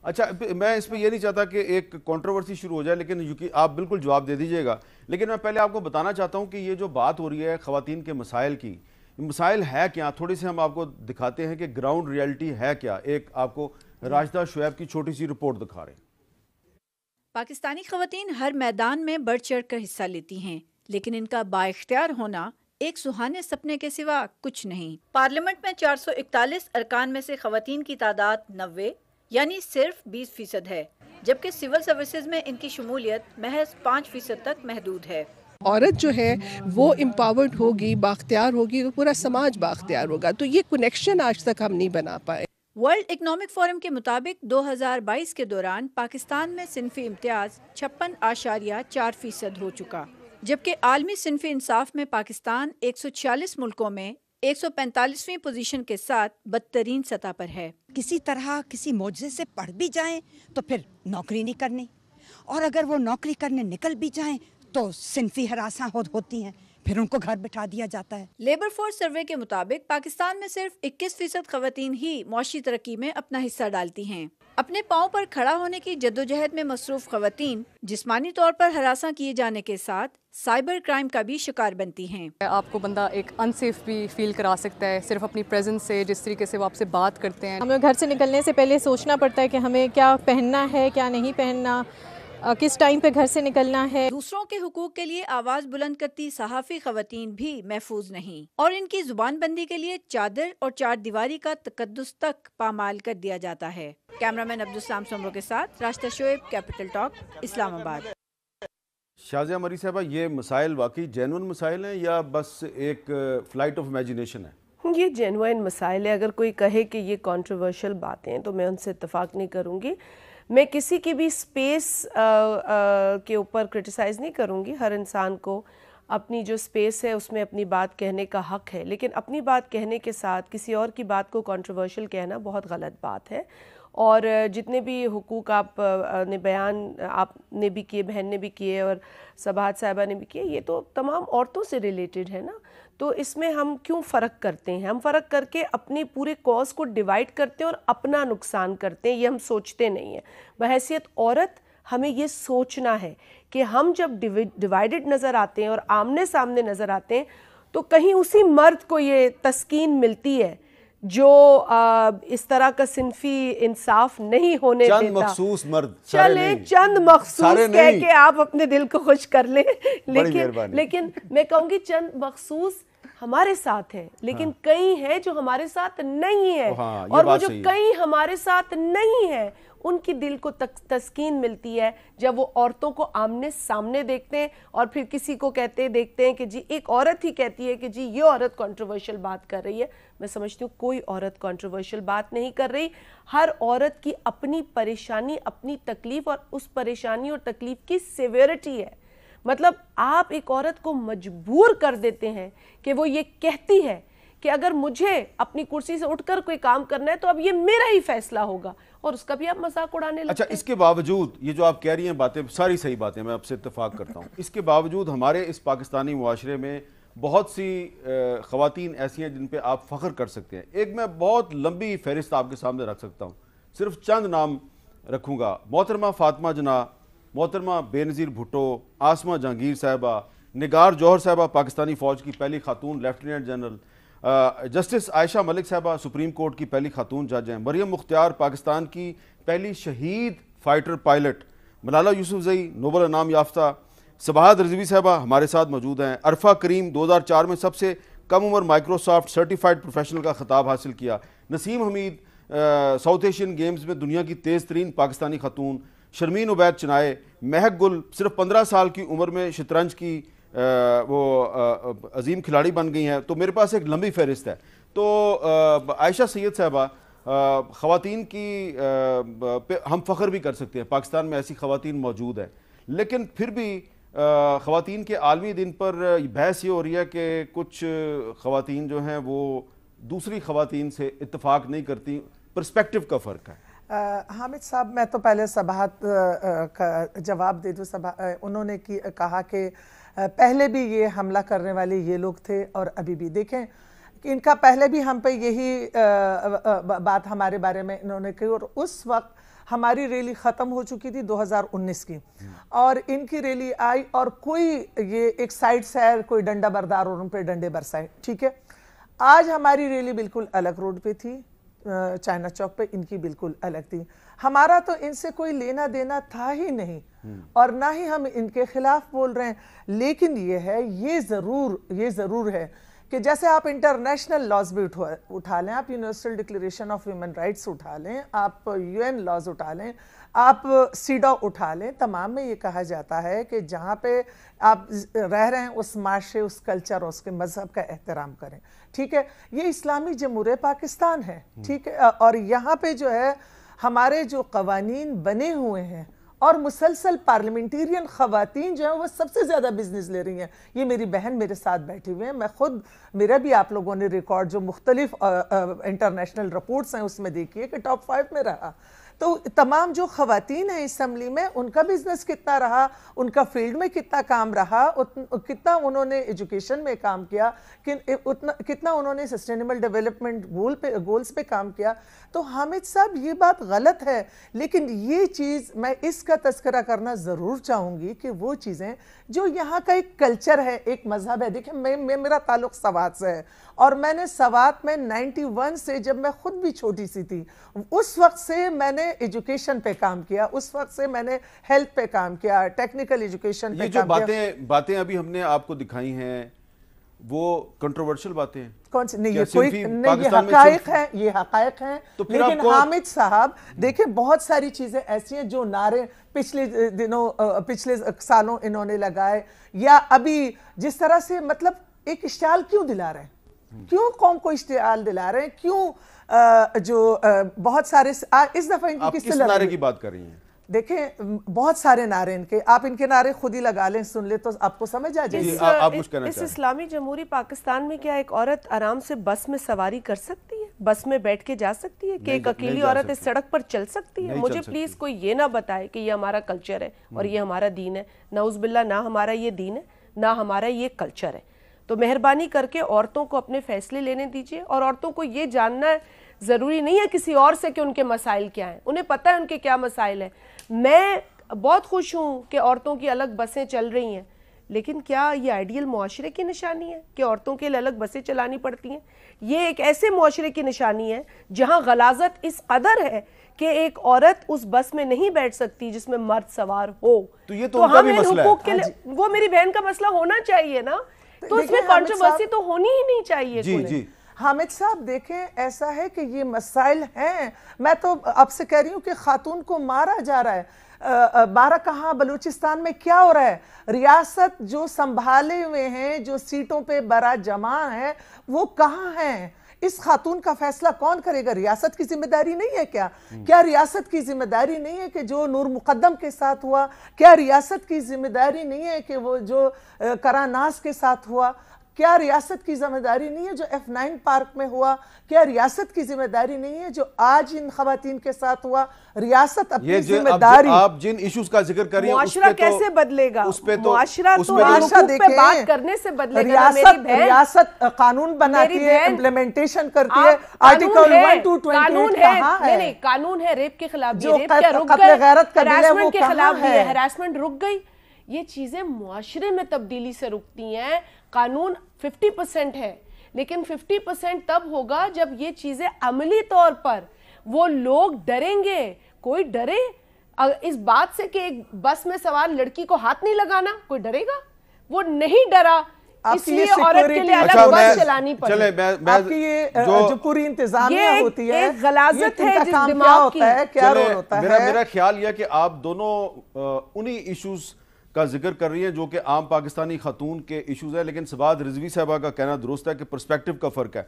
اچھا میں اس پہ یہ نہیں چاہتا کہ ایک کنٹروورسی شروع ہو جائے، لیکن آپ بالکل جواب دے دیجئے گا، لیکن میں پہلے آپ کو بتانا چاہتا ہوں کہ یہ جو بات ہو رہی ہے خواتین کے مسائل کی، مسائل ہے کیا؟ تھوڑی سی ہم آپ کو دکھاتے ہیں کہ گراؤنڈ ریالٹی ہے کیا. ایک آپ کو راشدہ شعیب کی چھوٹی سی رپورٹ دکھا رہے ہیں. پاکستانی خواتین ہر میدان میں بڑھ چڑھ کر حصہ لیتی ہیں، لیکن ان کا بااختیار ہونا ایک سہانے سپنے کے سوا کچھ نہیں. پارلیمنٹ میں 441 ارکان میں سے خواتین کی تعداد 90 یعنی صرف 20% ہے، جبکہ سول سروسز میں ان کی شمولیت محض 5% تک محدود ہے. عورت جو ہے وہ امپاورڈ ہوگی، بااختیار ہوگی تو پورا سماج بااختیار ہوگا. تو یہ کنیکشن آج تک ہم نہیں بنا پائے. ورلڈ اکنامک فورم کے مطابق 2022 کے دوران پاکستان میں صنفی امتیاز 56.4% ہو چکا، جبکہ عالمی صنفی انصاف میں پاکستان 146 ملکوں میں 145ویں پوزیشن کے ساتھ بدترین سطح پر ہے. کسی طرح کسی معجزے سے پڑھ بھی جائیں تو پھر نوکری نہیں کرنی، اور اگر وہ نوکری کرنے نکل بھی جائیں تو صنفی ہراساں ہوتی ہیں، پھر ان کو گھر بٹھا دیا جاتا ہے. لیبر فورس سروے کے مطابق پاکستان میں صرف 21% خواتین ہی معاشی ترقی میں اپنا حصہ ڈالتی ہیں. اپنے پاؤں پر کھڑا ہونے کی جدوجہد میں مصروف خواتین جسمانی طور پر ہراساں کیے جانے کے ساتھ سائبر کرائم کا بھی شکار بنتی ہیں. آپ کو بندہ ایک انسیف بھی فیل کرا سکتا ہے صرف اپنی پریزنس سے، جس طریقے سے وہ آپ سے بات کرتے ہیں. ہمیں گھر سے نکلنے سے پہلے سوچنا پڑتا ہے کہ ہمیں کیا پہننا ہے، کیا نہیں پہننا، کس ٹائم پہ گھر سے نکلنا ہے. دوسروں کے حقوق کے لیے آواز بلند کرتی صحافی خواتین بھی محفوظ نہیں، اور ان کی زبان بندی کے لیے چادر اور چار دیواری کا تقدس تک پامال کر دیا جاتا ہے. کیمرامین عبدالسلام سمرو کے ساتھ راشدہ شعیب، کیپٹل ٹاک، اسلام آباد. شازیہ مری صاحبہ، یہ مسائل واقعی جینون مسائل ہیں یا بس ایک فلائٹ آف امیجنیشن ہے؟ یہ جینوئن مسائل ہے. اگر کوئی کہے کہ یہ کنٹروورشل باتیں ہیں تو میں ان سے اتفاق نہیں کروں گی. میں کسی کی بھی سپیس کے اوپر کرٹیسائز نہیں کروں گی. ہر انسان کو اپنی جو سپیس ہے اس میں اپنی بات کہنے کا حق ہے، لیکن اپنی بات کہنے کے ساتھ کسی اور کی بات کو کنٹروورشل کہنا بہت غلط بات ہے. اور جتنے بھی حقوق آپ نے بیان آپ نے بھی کیے، بہن نے بھی کیے اور سباہت صاحبہ نے بھی کیے، یہ تو تمام عورتوں سے ریلیٹڈ ہے نا. تو اس میں ہم کیوں فرق کرتے ہیں؟ ہم فرق کر کے اپنی پورے کاز کو ڈیوائیڈ کرتے ہیں اور اپنا نقصان کرتے ہیں. یہ ہم سوچتے نہیں ہیں. بحیثیت عورت ہمیں یہ سوچنا ہے کہ ہم جب ڈیوائیڈڈ نظر آتے ہیں اور آمنے سامنے نظر آتے ہیں تو کہیں اسی مرد کو یہ تسکین ملتی ہے جو اس طرح کا صنفی انصاف نہیں ہونے دیتا. چند مخصوص مرد، چلیں چند مخصوص کہہ کے آپ اپنے دل کو خوش کر لیں، لیکن میں کہوں گی چند مخصوص ہمارے ساتھ ہیں، لیکن کئی ہیں جو ہمارے ساتھ نہیں ہیں، اور وہ جو کئی ہمارے ساتھ نہیں ہیں ان کی دل کو تسکین ملتی ہے جب وہ عورتوں کو آمنے سامنے دیکھتے ہیں اور پھر کسی کو کہتے دیکھتے ہیں کہ جی ایک عورت ہی کہتی ہے کہ جی یہ عورت کنٹروورشل بات کر رہی ہے. میں سمجھتی ہوں کوئی عورت کنٹروورشل بات نہیں کر رہی. ہر عورت کی اپنی پریشانی، اپنی تکلیف، اور اس پریشانی اور تکلیف کی سیویرٹی ہے. مطلب آپ ایک عورت کو مجبور کر دیتے ہیں کہ وہ یہ کہتی ہے کہ اگر مجھے اپنی کرسی سے اٹھ کر کوئی کام کرنا ہے تو اب یہ میرا ہی فیصلہ ہوگا، اور اس کا بھی آپ مذاق اڑانے لگتے ہیں. اچھا، اس کے باوجود یہ جو آپ کہہ رہی ہیں باتیں ساری صحیح باتیں، میں آپ سے اتفاق کرتا ہوں. اس کے باوجود ہمارے اس پاکستانی معاشرے میں بہت سی خواتین ایسی ہیں جن پہ آپ فخر کر سکتے ہیں. ایک میں بہت لمبی فہرست آپ کے سامنے رکھ سکتا ہوں، صرف چند نام رکھوں گا. محترمہ فاطمہ جناح، محترمہ بے نظیر بھٹو، آسمہ جہانگیر صاحبہ، نگار جوہر صاحبہ پاکستانی فوج کی پہلی خاتون لیفٹیننٹ جنرل، جسٹس عائشہ ملک صاحبہ سپریم کورٹ کی پہلی خاتون جج ہیں، مریم مختار پاکستان کی پہلی شہید fighter pilot, Malala Yousafzai Nobel انعام یافتہ، سباہت رضوی صاحبہ ہمارے ساتھ موجود ہیں، عرفہ کریم 2004 میں سب سے کم عمر مائکروسافٹ سرٹیفائڈ پروفیشنل کا خطاب حاصل کیا، نسیم حمید ساؤتھ ایشین گیمز میں دنیا کی تیز ترین پاکستانی خاتون، شرمین عبید چنائے، مہک گل صرف 15 سال کی عمر میں شطرنج کی وہ عظیم کھلاڑی بن گئی ہیں. تو میرے پاس ایک لمبی فہرست ہے. تو عائشہ سید صاحبہ، خواتین کی ہم فخر بھی کر سکتے ہیں، پاکستان میں ایسی خواتین موجود ہیں، لیکن پھر بھی خواتین کے عالمی دن پر بحث یہ ہو رہی ہے کہ کچھ خواتین جو ہیں وہ دوسری خواتین سے اتفاق نہیں کرتی. پرسپیکٹو کا فرق ہے. حامد صاحب، میں تو پہلے سباہت کا جواب دے دوں. انہوں نے کہا کہ پہلے بھی یہ حملہ کرنے والے یہ لوگ تھے اور ابھی بھی. دیکھیں کہ ان کا پہلے بھی ہم پہ یہی بات ہمارے بارے میں انہوں نے کی، اور اس وقت ہماری ریلی ختم ہو چکی تھی 2019 کی، اور ان کی ریلی آئی اور کوئی یہ ایک سائڈ سے کوئی ڈنڈا بردار اور ان پہ ڈنڈے برسائے، ٹھیک ہے. آج ہماری ریلی بالکل الگ روڈ پہ تھی، چائنا چوک پہ، ان کی بالکل الگ تھی. ہمارا تو ان سے کوئی لینا دینا تھا ہی نہیں اور نہ ہی ہم ان کے خلاف بول رہے ہیں. لیکن یہ ضرور ہے کہ جیسے آپ انٹرنیشنل لاز بھی اٹھا لیں، آپ universal declaration of human rights اٹھا لیں، آپ UN لاز اٹھا لیں، آپ سیڈا اٹھا لیں، تمام میں یہ کہا جاتا ہے کہ جہاں پہ آپ رہ رہے ہیں اس معاشرے، اس کلچر، اس کے مذہب کا احترام کریں. ٹھیک ہے، یہ اسلامی جمہوریہ پاکستان ہے. ٹھیک ہے، اور یہاں پہ جو ہے ہمارے جو قوانین بنے ہوئے ہیں اور مسلسل پارلیمنٹیرین خواتین جو ہیں وہ سب سے زیادہ بزنس لے رہی ہیں. یہ میری بہن میرے ساتھ بیٹھی ہوئے ہیں، میں خود، میرا بھی آپ لوگوں نے ریکارڈ جو مختلف انٹرنیشنل رپورٹس ہیں اس میں دیکھیے کہ ٹاپ 5 میں رہا. تو تمام جو خواتین ہیں اسمبلی میں، ان کا بزنس کتنا رہا، ان کا فیلڈ میں کتنا کام رہا، کتنا انہوں نے ایجوکیشن میں کام کیا، کتنا انہوں نے سسٹینیبل ڈیولپمنٹ گولز پہ کام کیا. تو حامد صاحب یہ بات غلط ہے، لیکن یہ چیز میں اس کا تذکرہ کرنا ضرور چاہوں گی کہ وہ چیزیں جو یہاں کا ایک کلچر ہے، ایک مذہب ہے. دیکھیں میرا تعلق سوات سے ہے اور میں نے سوات میں 91 سے، جب میں خود بھی چھوٹی سی تھی، اس وقت سے میں نے ایجوکیشن پہ کام کیا، اس وقت سے میں نے ہیلتھ پہ کام کیا، ٹیکنیکل ایجوکیشن پہ کام کیا. یہ جو باتیں ابھی ہم نے آپ کو دکھائی ہیں وہ کنٹروورشل باتیں ہیں؟ کون سی؟ نہیں، یہ کوئی نہیں، یہ حقائق ہیں، یہ حقائق ہیں. لیکن حامد صاحب دیکھیں بہت ساری چیزیں ایسی ہیں جو نعرے پچھلے سالوں انہوں نے لگائے، یا ابھی جس طرح سے مطلب ایک اشتعال کیوں دلا رہے ہیں، کیوں قوم کو اشتعال دلا رہے ہیں، کیوں جو بہت سارے اس دفعہ ان کی کس نعرے کی بات کر رہی ہیں؟ دیکھیں بہت سارے نعرے ان کے، آپ ان کے نعرے خود ہی لگا لیں، سن لیں تو آپ کو سمجھ آ جائے گی. اس اسلامی جمہوری پاکستان میں کیا ایک عورت آرام سے بس میں سواری کر سکتی ہے، بس میں بیٹھ کے جا سکتی ہے، کہ ایک اکیلی عورت اس سڑک پر چل سکتی ہے؟ مجھے پلیز کوئی یہ نہ بتائے کہ یہ ہمارا کلچر ہے اور یہ ہمارا دین ہے. نعوذ باللہ، نہ ہمارا یہ دین ہے، نہ ہمارا یہ کلچر ہے. تو مہربانی کر کے عورتوں کو اپنے فیصلے لینے دیجیے، اور عورتوں کو یہ جاننا ہے، ضروری نہیں ہے کسی اور سے کہ ان کے مسائل کیا ہیں، انہیں پتہ ہے ان کے کیا مسائل ہیں. میں بہت خوش ہوں کہ عورتوں کی الگ بسیں چل رہی ہیں، لیکن کیا یہ آئیڈیل معاشرے کی نشانی ہے کہ عورتوں کے لیے الگ بسیں چلانی پڑتی ہیں؟ یہ ایک ایسے معاشرے کی نشانی ہے جہاں غلاظت اس قدر ہے کہ ایک عورت اس بس میں نہیں بیٹھ سکتی جس میں مرد سوار ہو. تو یہ تو ان کا بھی مسئلہ ہے. وہ میری بہن کا مسئلہ ہونا چاہیے نا، تو اس میں کنٹروورسی تو ہونی ہی نہیں چاہیے. جی حامد صاحب دیکھیں ایسا ہے کہ یہ مسائل ہیں. میں تو آپ سے کہہ رہی ہوں کہ خاتون کو مارا جا رہا ہے. بارہ کہاں بلوچستان میں کیا ہو رہا ہے؟ ریاست جو سنبھالے ہوئے ہیں، جو سیٹوں پہ برا جمع ہے، وہ کہاں ہیں؟ اس خاتون کا فیصلہ کون کرے گا؟ ریاست کی ذمہ داری نہیں ہے کیا؟ کیا ریاست کی ذمہ داری نہیں ہے کہ جو نور مقدم کے ساتھ ہوا؟ کیا ریاست کی ذمہ داری نہیں ہے کہ وہ جو کراناز کے ساتھ ہوا؟ کیا ریاست کی ذمہ داری نہیں ہے جو F9 پارک میں ہوا؟ کیا ریاست کی ذمہ داری نہیں ہے جو آج ان خواتین کے ساتھ ہوا؟ ریاست اپنی ذمہ داری، آپ جن ایشوز کا ذکر کر رہی ہیں، معاشرہ کیسے بدلے گا؟ معاشرہ تو حقوق پہ بات کرنے سے بدلے گا. ریاست قانون بناتی ہے، امپلیمنٹیشن کرتی ہے. آرٹیکل 1-28 کہاں ہے؟ نہیں، قانون ہے ریپ کے خلاف بھی، جو ریپ کیا رک قتل غیرت کا بل ہے وہ کے کہاں خلاف بھی ہے؟ ہراسمنٹ رک گئی. یہ چیزیں معاشرے میں تبدیلی سے رکتی ہیں. قانون 50% ہے، لیکن 50% تب ہوگا جب یہ چیزیں عملی طور پر وہ لوگ ڈریں گے. کوئی ڈرے اس بات سے کہ ایک بس میں سوار لڑکی کو ہاتھ نہیں لگانا؟ کوئی ڈرے گا؟ وہ نہیں ڈرا، اس لیے عورت کے لیے الگ بس چلانی پڑی. آپ کی یہ جو پوری انتظامیہ ہوتی ہے، ایک غلاظت ہے جس دماغ کی. کیا رول ہوتا ہے؟ میرا خیال یہ کہ آپ دونوں انہی ایشوز کا ذکر کر رہی ہیں جو کہ عام پاکستانی خاتون کے ایشوز ہیں، لیکن سباد رضوی صاحبہ کا کہنا درست ہے کہ پرسپیکٹیو کا فرق ہے.